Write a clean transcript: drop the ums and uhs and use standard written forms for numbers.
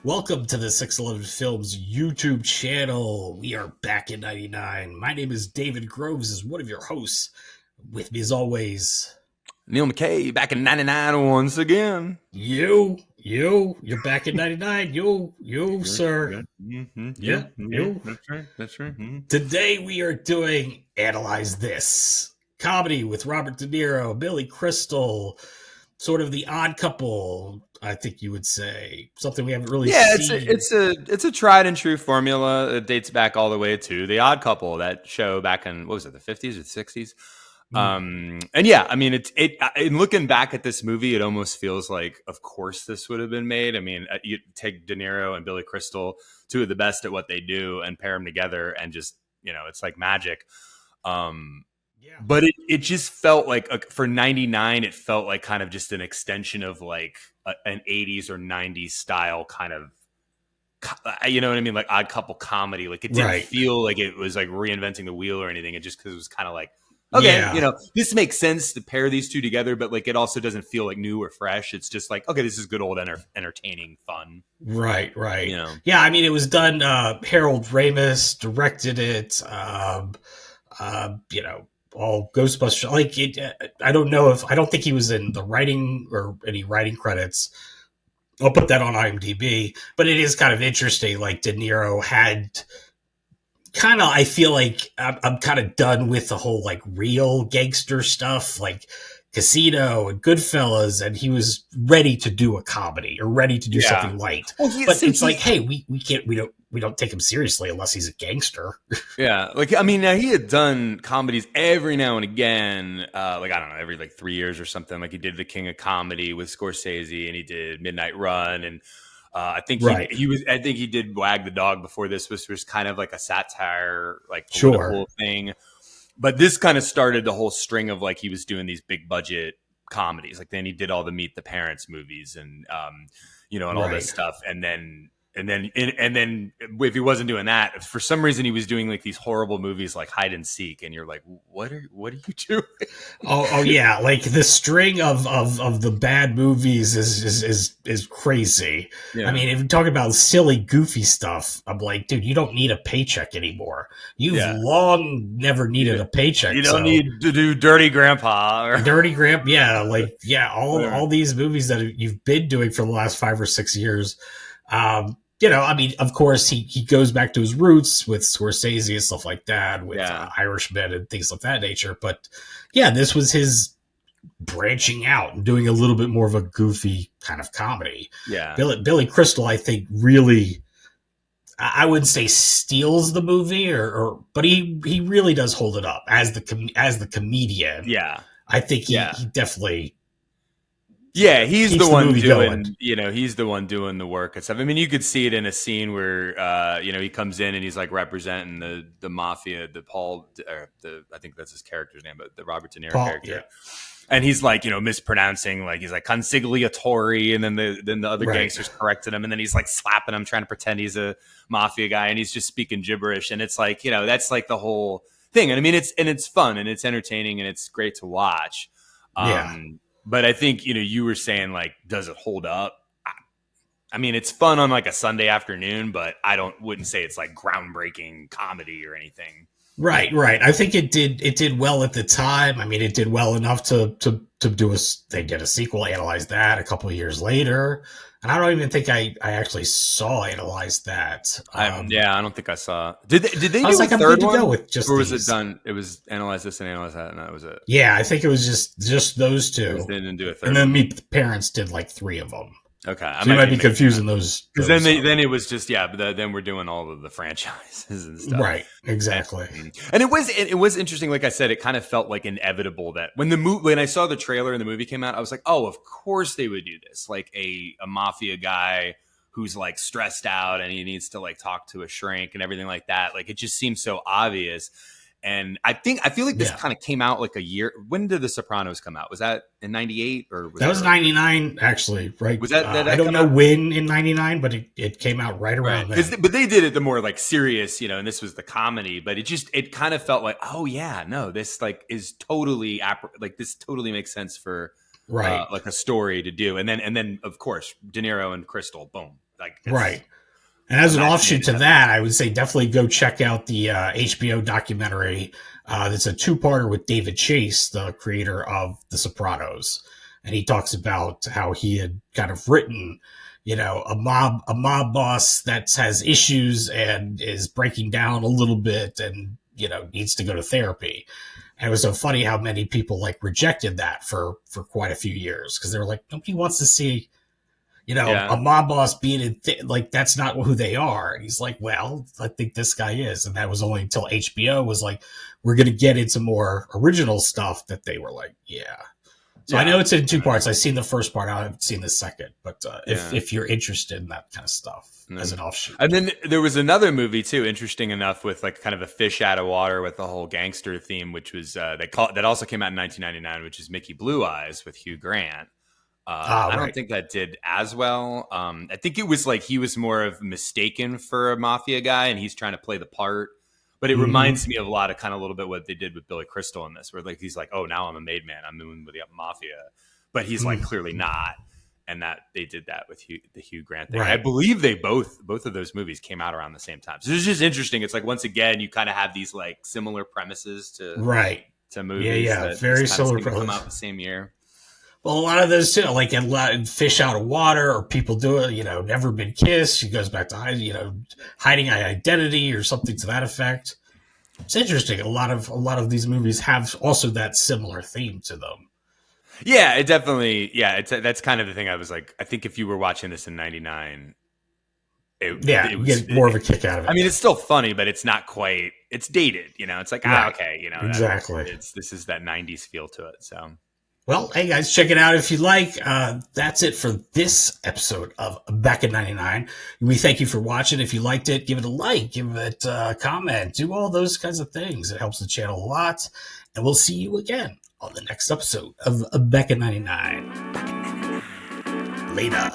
Welcome to the 611 Films YouTube channel. We are back in 99. My name is David Groves, as one of your hosts. With me as always, Neil McKay back in 99 once again. you're back in 99. You, sir. Mm-hmm. Yeah, you. That's right. Mm-hmm. Today we are doing Analyze This. Comedy with Robert De Niro, Billy Crystal, sort of the odd couple, I think you would say. Something we haven't really Yeah, seen. it's a tried and true formula. It dates back all the way to The Odd Couple, that show back in what was it, the 50s or the 60s? And yeah, I mean, in looking back at this movie, it almost feels like, of course, this would have been made. I mean, you take De Niro and Billy Crystal, two of the best at what they do, and pair them together, and just it's like magic. Yeah. But it just felt like for 99, it felt like kind of just an extension of like an 80s or 90s style kind of, you know what I mean? Like Odd Couple comedy. Like it didn't feel like it was like reinventing the wheel or anything. It just because it was kind of like, okay, this makes sense to pair these two together, but like it also doesn't feel like new or fresh. It's just like, okay, this is good old entertaining fun. Right. Yeah, I mean, it was done. Harold Ramis directed it. All Ghostbusters. Like it, I don't think he was in the writing or any writing credits. I'll put that on IMDb, but it is kind of interesting. Like De Niro had kind of, I feel like I'm kind of done with the whole like real gangster stuff, like Casino and Goodfellas, and he was ready to do a comedy or ready to do something light. Well, but it's like, hey, we don't take him seriously unless he's a gangster. Yeah, like I mean, now he had done comedies every now and again, like I don't know, every like 3 years or something. Like he did The King of Comedy with Scorsese, and he did Midnight Run, and I think he was. I think he did Wag the Dog before this, which was kind of like a satire, like political thing. But this kind of started the whole string of like he was doing these big budget comedies. Like then he did all the Meet the Parents movies and and all this stuff. And then if he wasn't doing that, for some reason he was doing like these horrible movies like Hide and Seek, and you're like, what are you doing? Oh yeah, like the string of the bad movies is crazy. Yeah. I mean, if you're talking about silly, goofy stuff, I'm like, dude, you don't need a paycheck anymore. You've long never needed a paycheck. You don't need to do Dirty Grandpa or Dirty Grandpa. Yeah, all these movies that you've been doing for the last 5 or 6 years. I mean, of course, he goes back to his roots with Scorsese and stuff like that, with Irishman and things of that nature. But yeah, this was his branching out and doing a little bit more of a goofy kind of comedy. Yeah, Billy Crystal, I think, really, I wouldn't say steals the movie, but he really does hold it up as the comedian. Yeah, I think he definitely. Yeah, he's the one doing, he's the one doing the work and stuff. I mean, you could see it in a scene where, he comes in and he's like representing the mafia, I think that's his character's name, but the Robert De Niro character. Yeah. And he's like, mispronouncing, like he's like consigliatore, and then the other gangsters corrected him, and then he's like slapping him, trying to pretend he's a mafia guy, and he's just speaking gibberish, and it's like, that's like the whole thing. And I mean, it's fun and it's entertaining and it's great to watch. But I think, you were saying, like, does it hold up? I mean, it's fun on like a Sunday afternoon, but wouldn't say it's like groundbreaking comedy or anything. Right. I think it did well at the time. I mean, it did well enough to do they did a sequel, Analyze That, a couple of years later. And I don't even think I actually saw Analyze That. I don't think I saw. Did they do a third one? To go with just or was it done? It was Analyze This and Analyze That, and that was it. Yeah, I think it was just those two. They didn't do a third. And then Meet the Parents did like 3 of them. Okay, so you might be confusing those. Because then it was just but then we're doing all of the franchises and stuff. Right, exactly. And it was interesting. Like I said, it kind of felt like inevitable that when I saw the trailer and the movie came out, I was like, oh, of course they would do this. Like a mafia guy who's like stressed out and he needs to like talk to a shrink and everything like that. Like it just seems so obvious. And I feel like this kind of came out like a year. When did The Sopranos come out? Was that in 98 or was that was 99 actually? Right? Was that I don't know when in 99, but it came out right around then. But they did it the more like serious, and this was the comedy. But it kind of felt like, oh yeah, no, this like is totally like this totally makes sense for like a story to do. And then of course De Niro and Crystal, boom. Like Right. And as an imagine offshoot it to having. that, I would say definitely go check out the HBO documentary. That's a two-parter with David Chase, the creator of The Sopranos, and he talks about how he had kind of written, a mob boss that has issues and is breaking down a little bit, and needs to go to therapy. And it was so funny how many people like rejected that for quite a few years because they were like, nobody wants to see a Yeah. mob boss being like that's not who they are. And he's like, well, I think this guy is, and that was only until HBO was like, we're going to get into more original stuff that they were like, yeah. So I know Yeah. it's in two parts. I've seen the first part. I haven't seen the second, but if Yeah. if you're interested in that kind of stuff as an offshoot, And then there was another movie too, interesting enough, with like kind of a fish out of water with the whole gangster theme, which was that also came out in 1999, which is Mickey Blue Eyes with Hugh Grant. I don't right. think that did as well. I think it was like he was more of mistaken for a mafia guy, and he's trying to play the part. But it Mm-hmm. reminds me of a lot of kind of a little bit what they did with Billy Crystal in this, where like he's like, "Oh, now I'm a made man. I'm moving with the mafia," but he's like clearly Mm-hmm. not. And that they did that with the Hugh Grant thing. And I Right. believe they both of those movies came out around the same time. So it's just interesting. It's like once again, you kind of have these like similar premises Right. to Yeah. movies Yeah. that just Very kind of similar seem to come premise. out the same year. Well, a lot of those too, like a lot of fish out of water, or people do it. Never been kissed. She goes back to hiding an identity or something to that effect. It's interesting. A lot of these movies have also that similar theme to them. Yeah, it definitely. Yeah, that's kind of the thing. I was like, I think if you were watching this in '99, Yeah, it you was. get more of a kick out of I it. mean, it's still funny, but it's not quite. It's dated. It's like Right. okay, Exactly. it's this is that '90s feel to it. So Well, hey guys, check it out if you like. That's it for this episode of Back in '99. We thank you for watching. If you liked it, give it a like, give it a comment, do all those kinds of things. It helps the channel a lot. And we'll see you again on the next episode of Back in '99. Later.